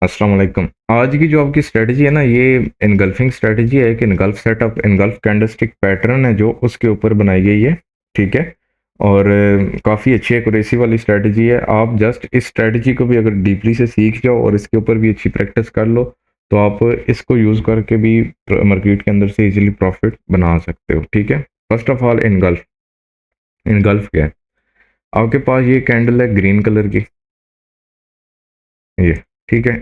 अस्सलाम वालेकुम। आज की जो आपकी स्ट्रेटजी है ना, ये इनगल्फिंग स्ट्रेटजी है। एक engulf setup, engulf candlestick pattern है जो उसके ऊपर बनाई गई है। ठीक है। और काफ़ी अच्छी एक्यूरेसी वाली स्ट्रेटजी है। आप जस्ट इस स्ट्रेटजी को भी अगर डीपली से सीख जाओ और इसके ऊपर भी अच्छी प्रैक्टिस कर लो, तो आप इसको यूज़ करके भी मार्केट के अंदर से इजीली प्रॉफिट बना सकते हो। ठीक है। First of all engulf, engulf क्या है? आपके पास ये कैंडल है ग्रीन कलर की, ये। ठीक है।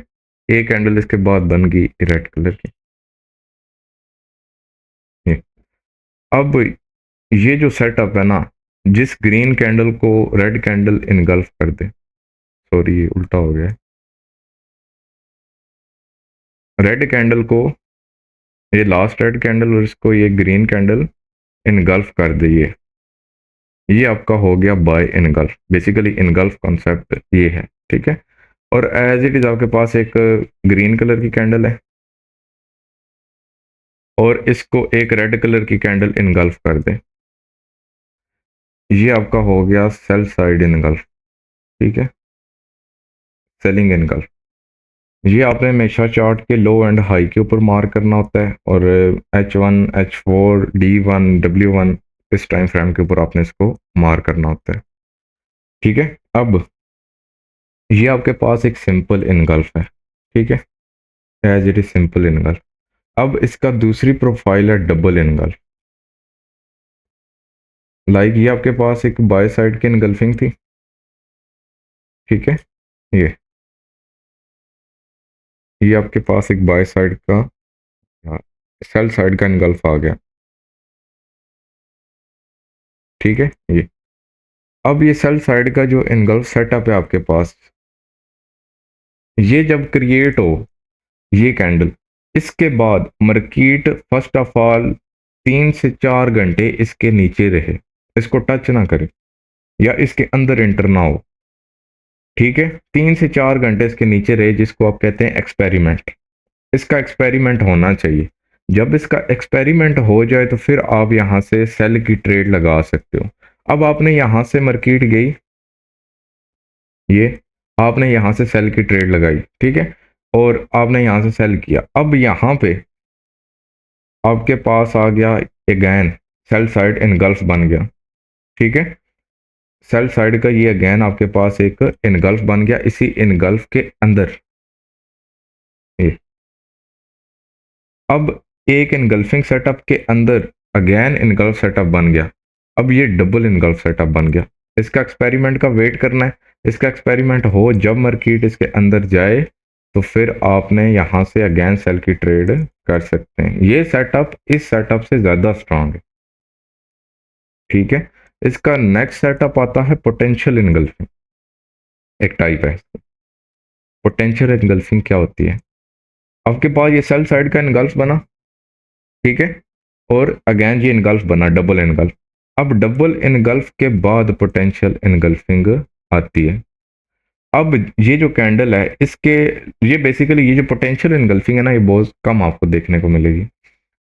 एक कैंडल इसके बाद बन गई रेड कलर की, ये। अब ये जो सेटअप है ना, जिस ग्रीन कैंडल को रेड कैंडल इनगल्फ कर दे, सॉरी ये उल्टा हो गया है, रेड कैंडल को, ये लास्ट रेड कैंडल और इसको ये ग्रीन कैंडल इनगल्फ कर दे, ये आपका हो गया by engulf. Basically engulf concept ये है। ठीक है। और एज इट इज आपके पास एक ग्रीन कलर की कैंडल है और इसको एक रेड कलर की कैंडल इनगल्फ कर दे, ये आपका हो गया सेल साइड इनगल्फ। ठीक है। Selling engulf. ये आपने हमेशा चार्ट के लो एंड हाई के ऊपर मार्क करना होता है, और H1, H4, D1, W1 इस टाइम फ्रेम के ऊपर आपने इसको मार्क करना होता है। ठीक है। अब ये आपके पास एक सिंपल इनगल्फ है। ठीक है। As it is simple engulf. अब इसका दूसरी प्रोफाइल है डबल इनगल्फ। लाइक ये आपके पास एक बाय साइड की इनगल्फिंग थी। ठीक है। ये ये आपके पास एक बाय साइड का, सेल साइड का इनगल्फ आ गया। ठीक है। ये अब ये सेल साइड का जो इनगल्फ सेटअप है आपके पास, ये जब क्रिएट हो, ये कैंडल, इसके बाद मार्केट फर्स्ट ऑफ ऑल 3 से 4 घंटे इसके नीचे रहे, इसको टच ना करे या इसके अंदर एंटर ना हो। ठीक है। 3 से 4 घंटे इसके नीचे रहे, जिसको आप कहते हैं एक्सपेरिमेंट। इसका एक्सपेरिमेंट होना चाहिए। जब इसका एक्सपेरिमेंट हो जाए तो फिर आप यहां से सेल की ट्रेड लगा सकते हो। अब आपने यहां से मार्केट गई, ये आपने यहां से सेल की ट्रेड लगाई। ठीक है। और आपने यहां से सेल किया। अब यहां पे आपके पास आ गया अगैन सेल साइड इनगल्फ बन गया। ठीक है। सेल साइड का ये अगैन आपके पास एक इनगल्फ बन गया। इसी इनगल्फ के अंदर ये, अब एक इनगल्फिंग सेटअप के अंदर अगैन इनगल्फ सेटअप बन गया। अब ये डबल इनगल्फ सेटअप बन गया। इसका एक्सपेरिमेंट का वेट करना है। इसका एक्सपेरिमेंट हो, जब मार्केट इसके अंदर जाए तो फिर आपने यहां से अगेन सेल की ट्रेड कर सकते हैं। ये सेटअप इस सेटअप से ज़्यादा स्ट्रांग है। ठीक है। इसका नेक्स्ट सेटअप आता है पोटेंशियल इनगल्फिंग, एक टाइप है। पोटेंशियल इनगल्फिंग क्या होती है? आपके पास ये सेल साइड का इनगल्फ बना, ठीक है, और अगेन ये इनगल्फ बना, डबल इनगल्फ। अब डबल इनगल्फ के बाद पोटेंशियल इनगल्फिंग आती है। अब ये जो कैंडल है, इसके, ये बेसिकली ये जो पोटेंशियल इनगल्फिंग है ना, ये बहुत कम आपको देखने को मिलेगी।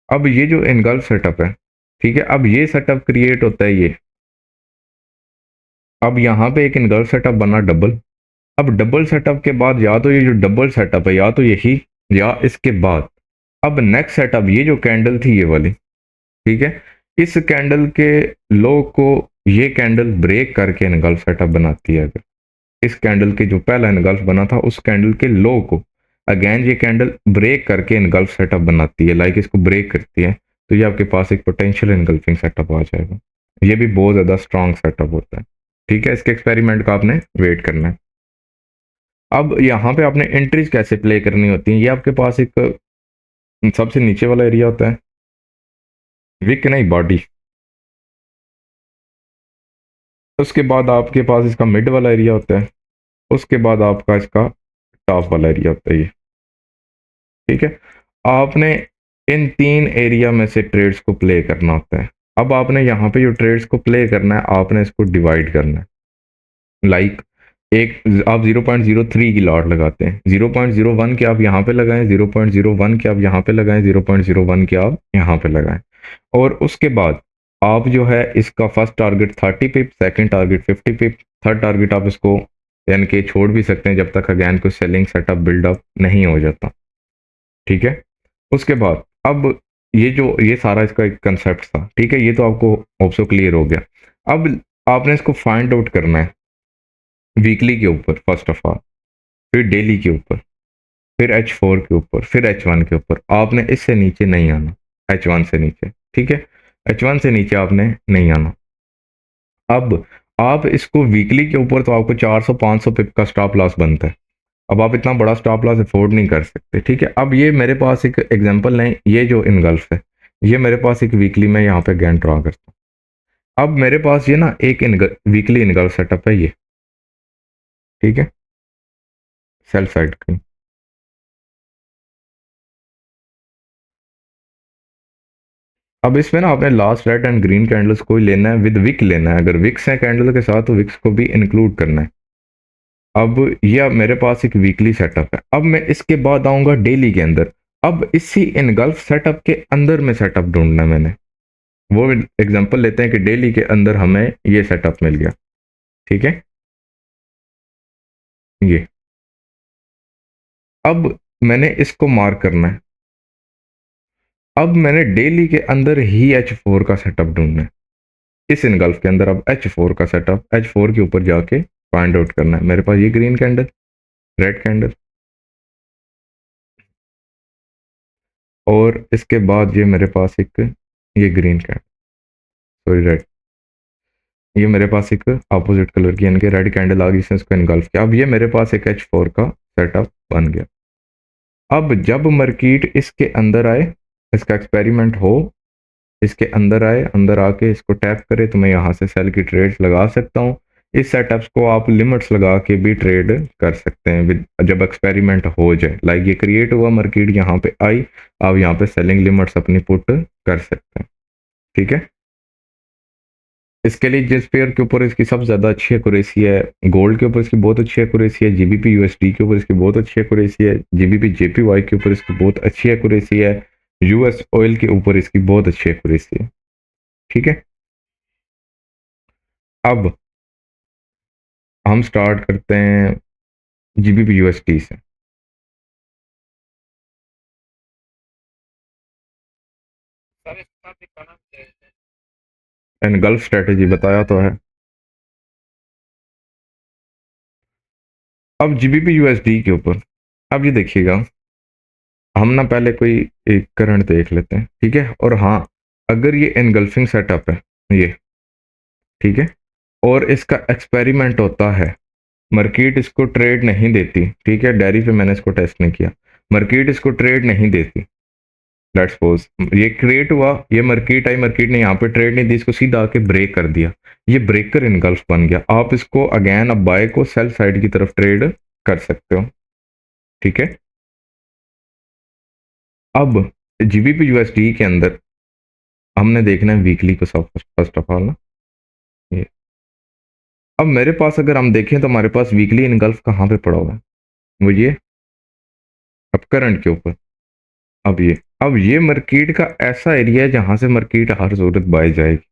अब ये जो इनगल्फ सेटअप है, ठीक है, अब ये सेटअप क्रिएट होता है ये। अब यहाँ पे एक इनगल्फ सेटअप बना डबल। अब डबल सेटअप के बाद या तो ये जो डबल सेटअप है, या तो यही, या इसके बाद अब नेक्स्ट सेटअप, ये जो कैंडल थी ये वाली, ठीक है, इस कैंडल के लो को ये कैंडल ब्रेक करके इनगल्फ सेटअप बनाती है। अगर इस कैंडल के जो पहला इनगल्फ बना था, उस कैंडल के लो को अगेन ये कैंडल ब्रेक करके इनगल्फ सेटअप बनाती है, लाइक इसको ब्रेक करती है, तो ये आपके पास एक पोटेंशियल इनगल्फिंग सेटअप आ जाएगा। ये भी बहुत ज़्यादा स्ट्रॉन्ग सेटअप होता है। ठीक है। इसके एक्सपेरिमेंट का आपने वेट करना है। अब यहाँ पे आपने एंट्रीज कैसे प्ले करनी होती हैं, ये आपके पास एक सबसे नीचे वाला एरिया होता है, विक नहीं, बॉडी। उसके बाद आपके पास इसका मिड वाला एरिया होता है। उसके बाद आपका इसका टॉप वाला एरिया होता है ये। ठीक है। आपने इन 3 एरिया में से ट्रेड्स को प्ले करना होता है। अब आपने यहाँ पे जो ट्रेड्स को प्ले करना है, आपने इसको डिवाइड करना है। लाइक एक आप 0.03 की लॉट लगाते हैं, 0.01 के आप यहाँ पे लगाएं, 0.01 के आप यहाँ पे लगाएं, 0.01 के आप यहाँ पे लगाएं। और उसके बाद आप जो है इसका फर्स्ट टारगेट 30 पिप, सेकंड टारगेट 50 पिप, थर्ड टारगेट आप इसको यानी कि छोड़ भी सकते हैं जब तक अगेन कोई सेलिंग सेटअप बिल्डअप नहीं हो जाता। ठीक है, उसके बाद अब ये सारा इसका एक कंसेप्ट था। ठीक है, ये तो आपको ऑप्सो क्लियर हो गया। अब आपने इसको फाइंड आउट करना है वीकली के ऊपर फर्स्ट ऑफ ऑल, फिर डेली के ऊपर, फिर H4 के ऊपर, फिर H1 के ऊपर। आपने इससे नीचे नहीं आना, H1 से नीचे। ठीक है, H1 से नीचे आपने नहीं आना। अब आप इसको वीकली के ऊपर तो आपको 400-500 पिप का स्टॉप लॉस बनता है। अब आप इतना बड़ा स्टॉप लॉस अफोर्ड नहीं कर सकते। ठीक है, अब ये मेरे पास एक एग्जांपल है, ये जो इनगल्फ है, ये मेरे पास एक वीकली में यहाँ पे गैन ड्रॉ करता हूँ। अब मेरे पास ये ना एक वीकली इनगल्फ सेटअप है ये। ठीक है, सेल साइड की। अब इसमें ना आपने last red and green candles को ही लेना है, विद विक लेना है। अगर विक्स है कैंडल के साथ तो विक्स को भी इंक्लूड करना है। अब ये अब मेरे पास एक वीकली सेटअप है। अब मैं इसके बाद आऊंगा डेली के अंदर। अब इसी इनगल्फ सेटअप के अंदर में सेटअप ढूंढना है मैंने। वो एग्जांपल लेते हैं कि डेली के अंदर हमें ये सेटअप मिल गया। ठीक है, ये अब मैंने इसको मार्क करना है। अब मैंने डेली के अंदर ही H4 का सेटअप ढूंढना है। इस इनगल्फ के अंदर अब H4 का सेटअप, H4 के ऊपर जाके फाइंड आउट करना है। मेरे पास ये ग्रीन कैंडल, रेड कैंडल, और इसके बाद ये मेरे पास एक ये ग्रीन कैंडल, सॉरी रेड, ये मेरे पास एक अपोजिट कलर की यानी कि रेड कैंडल आ गई, इसने इसको इनगल्फ किया। अब ये मेरे पास एक H4 का सेटअप बन गया। अब जब मार्केट इसके अंदर आए, इसका एक्सपेरिमेंट हो, इसके अंदर आए, अंदर आके इसको टैप करे, तो मैं यहाँ से सेल की ट्रेड्स लगा सकता हूँ। इस सेटअप्स को आप लिमिट्स लगा के भी ट्रेड कर सकते हैं जब एक्सपेरिमेंट हो जाए। लाइक ये क्रिएट हुआ, मार्केट यहाँ पे आई, आप यहाँ पे सेलिंग लिमिट्स अपनी पुट कर सकते हैं। ठीक है, इसके लिए जिस पेयर के ऊपर इसकी सबसे ज़्यादा अच्छी एक्यूरेसी है, गोल्ड के ऊपर इसकी बहुत अच्छी एक्यूरेसी है, जीबीपी यूएसडी के ऊपर इसकी बहुत अच्छी एक्यूरेसी है, जीबीपी जेपीवाई के ऊपर इसकी बहुत अच्छी एक्यूरेसी है, यूएस ऑयल के ऊपर इसकी बहुत अच्छी एक्यूरेसी है। ठीक है, अब हम स्टार्ट करते हैं जीबीपी यूएसडी से। एनगल्फ स्ट्रेटेजी बताया तो है। अब जीबीपी यूएसडी के ऊपर अब ये देखिएगा, हम ना पहले कोई एक करंट देख लेते हैं। ठीक है, और हाँ, अगर ये एनगल्फिंग सेटअप है ये, ठीक है, और इसका एक्सपेरिमेंट होता है, मार्केट इसको ट्रेड नहीं देती। ठीक है, डेयरी पे मैंने इसको टेस्ट नहीं किया, मार्केट इसको ट्रेड नहीं देती। लेट्स सपोज ये क्रिएट हुआ, ये मार्केट आई, मार्केट ने यहाँ पे ट्रेड नहीं दी, इसको सीधा आके ब्रेक कर दिया, ये ब्रेकर इनगल्फ बन गया। आप इसको अगेन अब बाय को सेल साइड की तरफ ट्रेड कर सकते हो। ठीक है, अब जीबीपी यूएसडी के अंदर हमने देखना है वीकली को सब फर्स्ट ऑफ ऑल ना। ये अब मेरे पास अगर हम देखें तो हमारे पास वीकली इनगल्फ कहाँ पे पड़ा हुआ है, वो ये अब करंट के ऊपर। अब ये मार्केट का ऐसा एरिया है जहां से मार्केट हर जरूरत बाय जाएगी।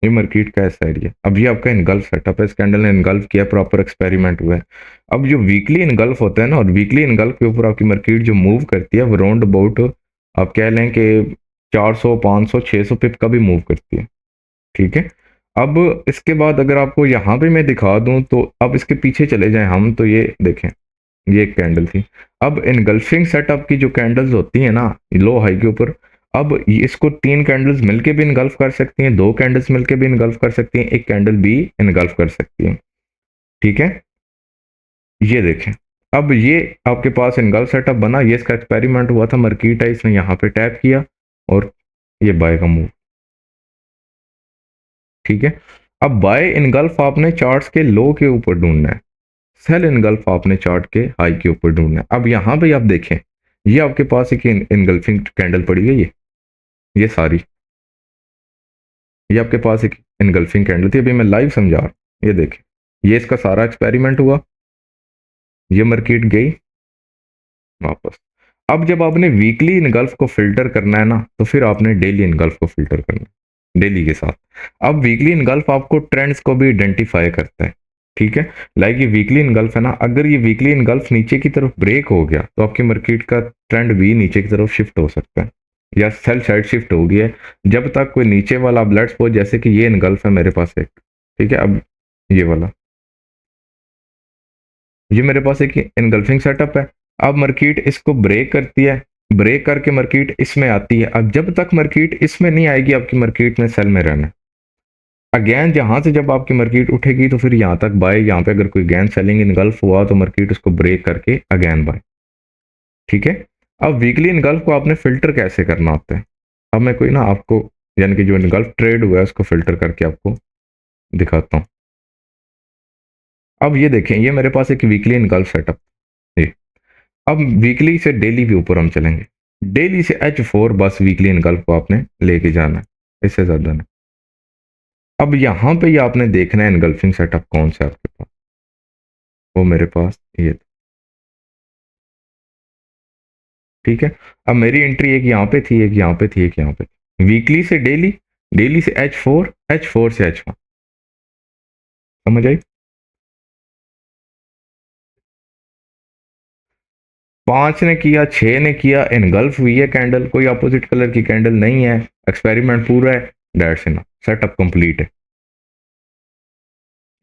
ये मार्केट का ऐसा एरिया, अब ये आपका इनगल्फ सेटअप है, इस कैंडल ने इनगल्फ किया, प्रॉपर एक्सपेरिमेंट हुआ है। अब जो वीकली इनगल्फ होता है ना, और वीकली इनगल्फ के ऊपर आपकी मार्केट जो मूव करती है वो राउंड अबाउट आप कह लें कि 400 500 600 पिप का भी मूव करती है। ठीक है, अब इसके बाद अगर आपको यहाँ पे मैं दिखा दूं तो अब इसके पीछे चले जाएं हम, तो ये देखें, ये एक कैंडल थी। अब इनगल्फिंग सेटअप की जो कैंडल्स होती हैं ना लो हाई के ऊपर, अब इसको 3 कैंडल्स मिलके भी इनगल्फ कर सकती हैं, 2 कैंडल्स मिलके भी इनगल्फ कर सकती हैं, एक कैंडल भी इनगल्फ कर सकती है। ठीक है, ये देखें, अब ये आपके पास इनगल्फ सेटअप बना, ये इसका एक्सपेरिमेंट हुआ था, मार्केट है, इसने यहाँ पे टैप किया और ये बाय का मूव। ठीक है, अब बाय इनगल्फ आपने चार्ट्स के लो के ऊपर ढूंढना है, सेल इनगल्फ आपने चार्ट के हाई के ऊपर ढूंढना है। अब यहाँ पे आप देखें, ये आपके पास एक इनगल्फिंग कैंडल पड़ी है, ये सारी, ये आपके पास एक इनगल्फिंग कैंडल थी। अभी मैं लाइव समझा रहा हूं, ये देखें, ये इसका सारा एक्सपेरिमेंट हुआ, ये मार्केट गई वापस। अब जब आपने वीकली इनगल्फ को फिल्टर करना है ना, तो फिर आपने डेली इनगल्फ को फिल्टर करना है डेली के साथ। अब वीकली इनगल्फ आपको ट्रेंड्स को भी आइडेंटिफाई करता है। ठीक है, लाइक ये वीकली इनगल्फ है ना, अगर ये वीकली इनगल्फ नीचे की तरफ ब्रेक हो गया तो आपकी मार्केट का ट्रेंड भी नीचे की तरफ शिफ्ट हो सकता है या सेल साइड शिफ्ट हो गया है। जब तक कोई नीचे वाला ब्लड स्पॉट, जैसे कि ये इनगल्फ है मेरे पास एक, ठीक है, अब ये वाला, ये मेरे पास एक इनगल्फिंग सेटअप है। अब मार्केट इसको ब्रेक करती है, ब्रेक करके मार्केट इसमें आती है। अब जब तक मार्केट इसमें नहीं आएगी आपकी मार्केट में सेल में रहना। अगेन जहां से जब आपकी मार्केट उठेगी तो फिर यहाँ तक बाय, यहाँ पे अगर कोई गैन सेलिंग इनगल्फ हुआ तो मार्केट उसको ब्रेक करके अगेन बाय। ठीक है, अब वीकली इनगल्फ को आपने फिल्टर कैसे करना होता है, अब मैं कोई ना आपको, यानी कि जो इनगल्फ ट्रेड हुआ है उसको फिल्टर करके आपको दिखाता हूँ। अब ये देखें, ये मेरे पास एक वीकली इनगल्फ सेटअप है। अब वीकली से डेली के ऊपर हम चलेंगे। डेली से H4 बस वीकली इनगल्फ को आपने लेके जाना है, इससे ज्यादा नहीं। अब यहाँ पे ये आपने देखना है इनगल्फिंग सेटअप कौन सा है आपके पास, वो मेरे पास ये था। ठीक है, अब मेरी एंट्री एक यहाँ पे थी, एक यहाँ पे थी, एक यहाँ पे थी। वीकली से डेली, डेली से H4, H4 से H1, समझ आई। 5 ने किया, 6 ने किया, इनगल्फ हुई है कैंडल, कोई अपोजिट कलर की कैंडल नहीं है, एक्सपेरिमेंट पूरा है, दैट्स इनफ, सेटअप कंप्लीट है।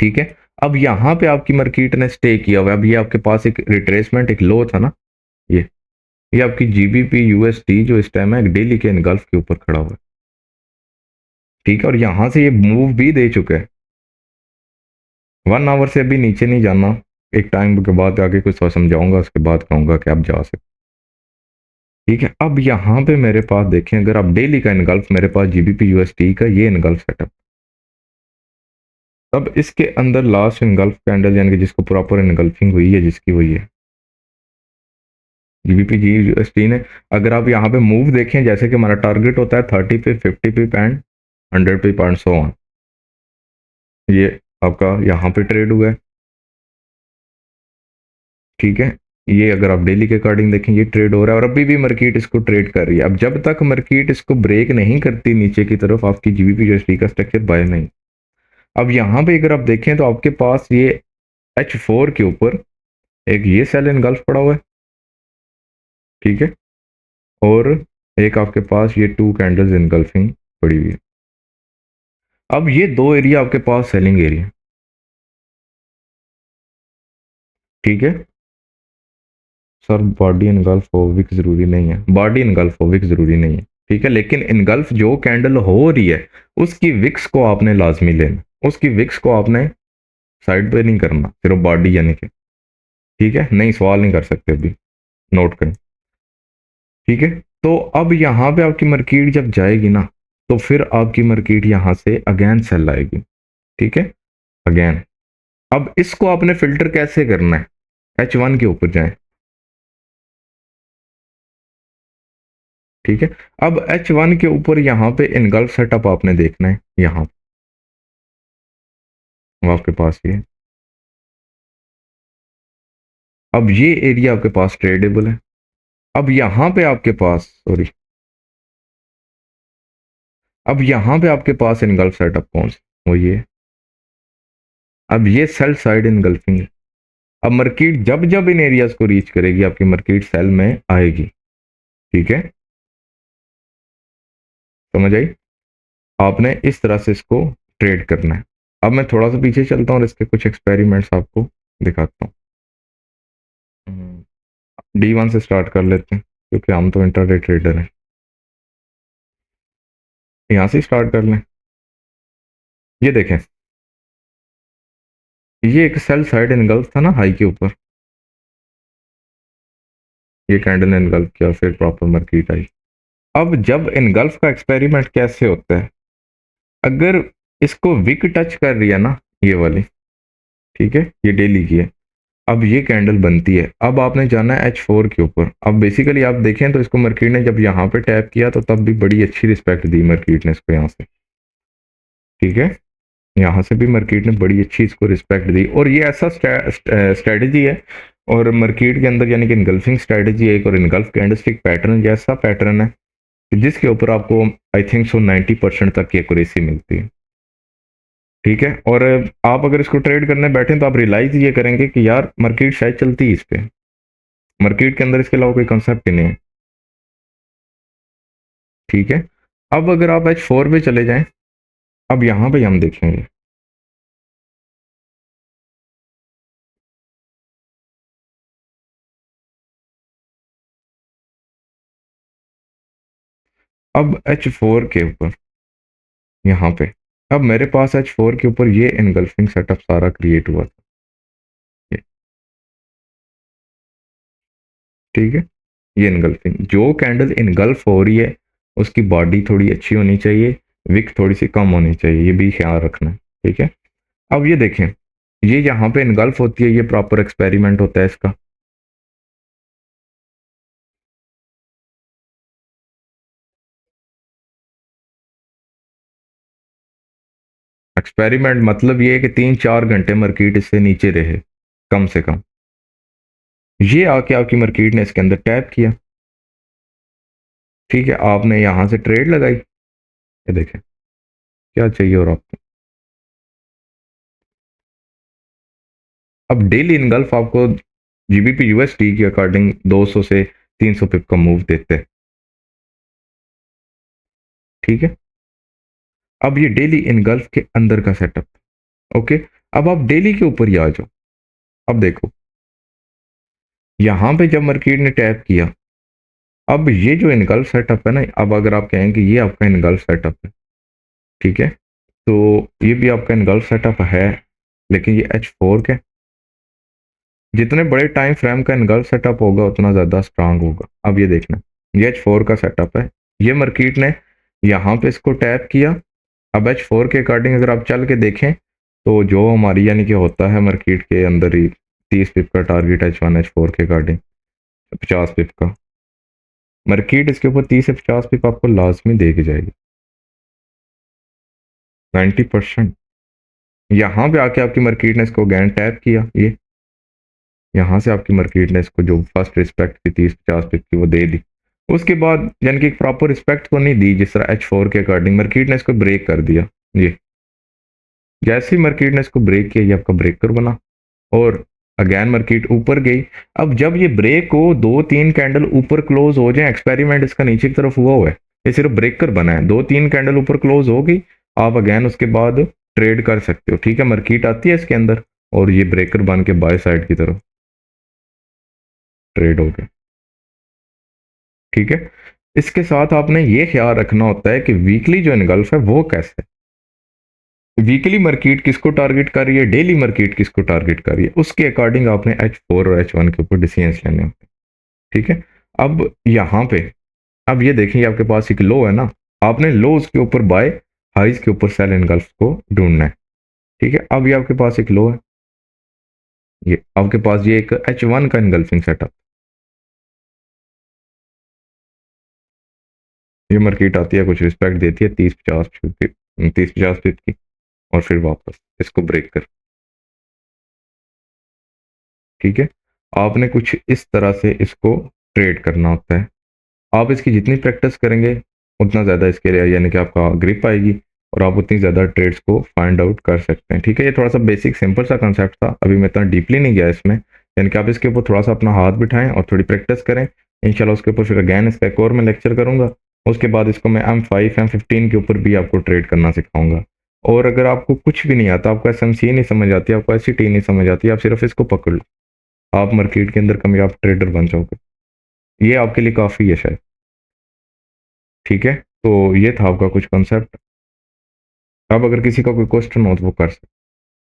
ठीक है, अब यहाँ पे आपकी मार्केट ने स्टे किया हुआ है। अब ये आपके पास एक रिट्रेसमेंट, एक लो था ना, ये आपकी जीबीपी यूएसडी जो इस टाइम है डेली के इनगल्फ के ऊपर खड़ा हुआ है। ठीक है, और यहाँ से ये मूव भी दे चुका है। 1 आवर से अभी नीचे नहीं जाना, एक टाइम के बाद आगे कुछ समझाऊंगा, उसके बाद कहूंगा कि आप जा सकते। ठीक है, अब यहाँ पे मेरे पास देखें, अगर आप डेली का इनगल्फ, मेरे पास जीबीपी यूएसडी का ये इनगल्फ सेटअप, तब इसके अंदर लास्ट इनगल्फ कैंडल, यानी कि जिसको प्रॉपर इनगल्फिंग हुई है, जिसकी हुई है जीबीपी जी यूएसडी ने, अगर आप यहाँ पे मूव देखें, जैसे कि हमारा टारगेट होता है 30 पे, 50 पे एंड 100 पे पॉइंट सो ऑन, ये आपका यहाँ पे ट्रेड हुआ है। ठीक है, ये अगर आप डेली के अकॉर्डिंग देखें, ये ट्रेड हो रहा है और अभी भी मार्केट इसको ट्रेड कर रही है। अब जब तक मार्केट इसको ब्रेक नहीं करती नीचे की तरफ, आपकी जीबीपी यूएसडी का स्ट्रक्चर बाय नहीं। अब यहाँ पे अगर आप देखें तो आपके पास ये H4 के ऊपर एक ये सेल इनगल्फ पड़ा हुआ है। ठीक है, और एक आपके पास ये 2 कैंडल्स इनगल्फिंग पड़ी हुई है। अब ये 2 एरिया आपके पास सेलिंग एरिया। ठीक है सर, बॉडी इनगल्फ हो विक जरूरी नहीं है, बॉडी इनगल्फ हो विक जरूरी नहीं है। ठीक है, लेकिन इनगल्फ जो कैंडल हो रही है उसकी विक्स को आपने लाजमी लेना, उसकी विक्स को आपने साइड पे नहीं करना, सिर्फ बॉडी यानी कि। ठीक है, नहीं सवाल नहीं कर सकते अभी, नोट करें। ठीक है, तो अब यहाँ पे आपकी मार्केट जब जाएगी ना, तो फिर आपकी मार्केट यहाँ से अगेन सेल आएगी। ठीक है, अगेन। अब इसको आपने फिल्टर कैसे करना है, H1 के ऊपर जाएं। ठीक है, अब H1 के ऊपर यहाँ पे इनगल्फ सेटअप आपने देखना है, यहाँ आपके पास ये, अब ये एरिया आपके पास ट्रेडेबल है। अब यहाँ पे आपके पास, सॉरी, अब यहाँ पे आपके पास इनगल्फ सेटअप कौन सा, वो ये। अब ये सेल साइड इनगल्फिंग है। अब मार्केट जब जब इन एरियाज को रीच करेगी, आपकी मार्केट सेल में आएगी। ठीक है, समझ आई। आपने इस तरह से इसको ट्रेड करना है। अब मैं थोड़ा सा पीछे चलता हूँ और इसके कुछ एक्सपेरिमेंट्स आपको दिखाता हूँ। D1 से स्टार्ट कर लेते हैं, क्योंकि हम तो इंटरडे ट्रेडर हैं। यहाँ से स्टार्ट कर लें। ये देखें, ये एक सेल साइड इनगल्फ था ना हाई के ऊपर, ये कैंडल ने इनगल्फ किया, फिर प्रॉपर मार्केट आई। अब जब इनगल्फ का एक्सपेरिमेंट कैसे होता है, अगर इसको विक टच कर रही है ना, ये वाली, ठीक है, ये डेली की है, अब ये कैंडल बनती है। अब आपने जाना है H4 के ऊपर। अब बेसिकली आप देखें तो इसको मार्केट ने जब यहाँ पे टैप किया तो तब भी बड़ी अच्छी रिस्पेक्ट दी मार्केट ने इसको यहाँ से। ठीक है, यहाँ से भी मार्केट ने बड़ी अच्छी इसको रिस्पेक्ट दी, और ये ऐसा स्ट्रेटजी है और मार्केट के अंदर, यानी कि इनगल्फिंग स्ट्रेटजी है एक, और इनगल्फ कैंडलस्टिक पैटर्न जैसा पैटर्न है जिसके ऊपर आपको आई थिंक सो 90% तक की एक्यूरेसी मिलती है। ठीक है। और आप अगर इसको ट्रेड करने बैठे तो आप रियलाइज ये करेंगे कि यार मार्केट शायद चलती है इस पे, मार्केट के अंदर इसके अलावा कोई कंसेप्ट ही नहीं है। ठीक है। अब अगर आप H4 पे चले जाएं, अब यहाँ पे हम देखेंगे अब H4 के ऊपर यहाँ पे, अब मेरे पास H4 के ऊपर ये इनगल्फिंग सेटअप सारा क्रिएट हुआ था। ठीक है, ये इनगल्फिंग, जो कैंडल इनगल्फ हो रही है उसकी बॉडी थोड़ी अच्छी होनी चाहिए, विक थोड़ी सी कम होनी चाहिए, ये भी ख्याल रखना है। ठीक है। अब ये देखें, ये यहाँ पे इनगल्फ होती है, ये प्रॉपर एक्सपेरिमेंट होता है इसका। एक्सपेरिमेंट मतलब ये है कि 3-4 घंटे मार्केट इससे नीचे रहे कम से कम। ये आके आपकी मार्केट ने इसके अंदर टैप किया। ठीक है, आपने यहाँ से ट्रेड लगाई, ये देखें क्या चाहिए और आपको। अब डेली इनगल्फ आपको जीबीपी यूएसडी के अकॉर्डिंग 200 से 300 पिप का मूव देते हैं। ठीक है। अब ये डेली इनगल्फ के अंदर का सेटअप। ओके। अब आप डेली के ऊपर ही आ जाओ। अब देखो यहां पे जब मार्केट ने टैप किया, अब ये जो इनगल्फ सेटअप है ना, अब अगर आप कहें कि ये आपका इनगल्फ सेटअप है, ठीक है, तो ये भी आपका इनगल्फ सेटअप है, लेकिन ये H4 के जितने बड़े टाइम फ्रेम का इनगल्फ सेटअप होगा उतना ज़्यादा स्ट्रांग होगा। अब ये देखना, ये H4 का सेटअप है, ये मार्केट ने यहाँ पे इसको टैप किया। अब H4 के अकॉर्डिंग अगर आप चल के देखें तो जो हमारी यानी कि होता है मार्केट के अंदर ही 30 पिप का टारगेट H1 H4 के अकॉर्डिंग, 50 पिप का, मार्केट इसके ऊपर 30 से 50 पिप आपको लाजमी दे के जाएगी, 90%। यहाँ पे आके आपकी मार्केट ने इसको अगेन टैप किया, ये यहाँ से आपकी मार्केट ने इसको जो फर्स्ट रिस्पेक्ट थी 30-50 पिप की वो दे दी। उसके बाद यानी कि एक प्रॉपर रिस्पेक्ट तो नहीं दी, जिस तरह H4 के अकॉर्डिंग मार्केट ने इसको ब्रेक कर दिया। ये जैसे ही मार्केट ने इसको ब्रेक किया, ये आपका ब्रेकर बना और अगेन मार्केट ऊपर गई। अब जब ये ब्रेक हो, 2-3 कैंडल ऊपर क्लोज हो जाए, एक्सपेरिमेंट इसका नीचे की तरफ हुआ है, ये सिर्फ ब्रेकर बना है, 2-3 कैंडल ऊपर क्लोज हो गई, आप अगेन उसके बाद ट्रेड कर सकते हो। ठीक है, मार्केट आती है इसके अंदर और ये ब्रेकर बन के बाय साइड की तरफ ट्रेड हो गया। ठीक है। इसके साथ आपने ये ख्याल रखना होता है कि वीकली जो इनगल्फ है वो कैसे है, वीकली मार्केट किसको टारगेट कर रही है, डेली मार्केट किसको टारगेट कर रही है, उसके अकॉर्डिंग आपने H4 और H1 के ऊपर डिसीजंस लेने होते हैं। ठीक है। अब यहाँ पे, अब ये देखिए आपके पास एक लो है ना, आपने लोज के ऊपर बाय, हाइज के ऊपर सेल इनगल्फ को ढूंढना है। ठीक है। अब ये आपके पास एक लो है, ये आपके पास ये एक H1 का इनगल्फिंग सेटअप, ये मार्केट आती है, कुछ रिस्पेक्ट देती है 30-50 की, और फिर वापस इसको ब्रेक कर। ठीक है। आपने कुछ इस तरह से इसको ट्रेड करना होता है। आप इसकी जितनी प्रैक्टिस करेंगे उतना ज़्यादा इसके लिए यानी कि आपका ग्रिप आएगी और आप उतनी ज़्यादा ट्रेड्स को फाइंड आउट कर सकते हैं। ठीक है, ये थोड़ा सा बेसिक सिंपल सा कंसेप्ट था, अभी मैं इतना डीपली नहीं गया इसमें, यानी कि आप इसके ऊपर थोड़ा सा अपना हाथ बिठाएं और थोड़ी प्रैक्टिस करें। इंशाल्लाह उसके ऊपर फिर अगैन इसका एक और मैं लेक्चर करूंगा। उसके बाद इसको मैं M5 M15 के ऊपर भी आपको ट्रेड करना सिखाऊंगा। और अगर आपको कुछ भी नहीं आता, आपको SMC नहीं समझ आती, आपको SCT नहीं समझ आती, आप सिर्फ इसको पकड़ लो, आप मार्केट के अंदर कामयाब ट्रेडर बन जाओगे। ये आपके लिए काफ़ी है शायद। ठीक है, तो ये था आपका कुछ कंसेप्ट। अब अगर किसी का कोई क्वेश्चन हो तो वो कर सकते।